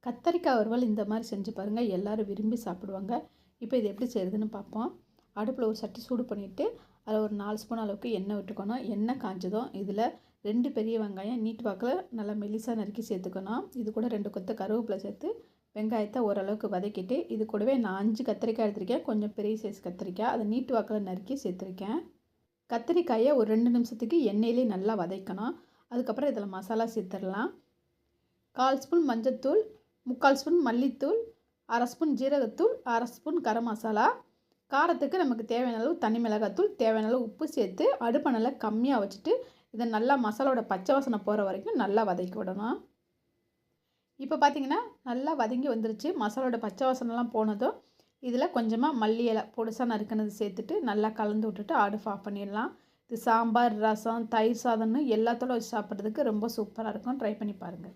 கத்தரிக்காய் வறுவல் இந்த மாதிரி செஞ்சு பாருங்கள், எல்லோரும் விரும்பி சாப்பிடுவாங்க. இப்போ இது எப்படி செய்கிறதுன்னு பார்ப்போம். அடுப்பில் ஒரு சட்டி சூடு பண்ணிவிட்டு அதில் ஒரு 4 ஸ்பூன் அளவுக்கு எண்ணெய் விட்டுக்கணும். எண்ணெய் காஞ்சதும் இதில் 2 பெரிய வெங்காயம் நீட் வாக்கில் நல்லா மெலிசாக நறுக்கி சேர்த்துக்கணும். இது கூட 2 கொத்து கருவேப்பிலை சேர்த்து வெங்காயத்தை ஓரளவுக்கு வதக்கிட்டு, இது கூடவே நான் 5 கத்திரிக்காய் எடுத்திருக்கேன். கொஞ்சம் பெரிய சைஸ் கத்திரிக்காய், அதை நீட் வாக்கில் நறுக்கி சேர்த்துருக்கேன். கத்திரிக்காயை ஒரு 2 நிமிஷத்துக்கு எண்ணெயிலே நல்லா வதக்கணும். அதுக்கப்புறம் இதில் மசாலா சேர்த்துடலாம். 1/4 ஸ்பூன் மஞ்சள்தூள், 3/4 ஸ்பூன் மல்லித்தூள், 1/2 ஸ்பூன் ஜீரகத்தூள், 1/2 ஸ்பூன் கரம் மசாலா, காரத்துக்கு நமக்கு தேவையான அளவு தனி மிளகாத்தூள், தேவையான அளவு உப்பு சேர்த்து அடுப்பை நல்லா கம்மியாக வச்சுட்டு இதை நல்லா மசாலாவோட பச்சை வாசனை போகிற வரைக்கும் நல்லா வதக்கி விடணும். இப்போ பார்த்திங்கன்னா நல்லா வதங்கி வந்துருச்சு. மசாலாவோட பச்சை வாசனைலாம் போனதும் இதில் கொஞ்சமாக மல்லி இலை பொடிசாக நறுக்கினது சேர்த்துட்டு நல்லா கலந்து விட்டுட்டு அடுப்பு ஆஃப் பண்ணிடலாம். இது சாம்பார், ரசம், தயிர் சாதம்னு எல்லாத்தோட வச்சு சாப்பிட்றதுக்கு ரொம்ப சூப்பராக இருக்கும். ட்ரை பண்ணி பாருங்கள்.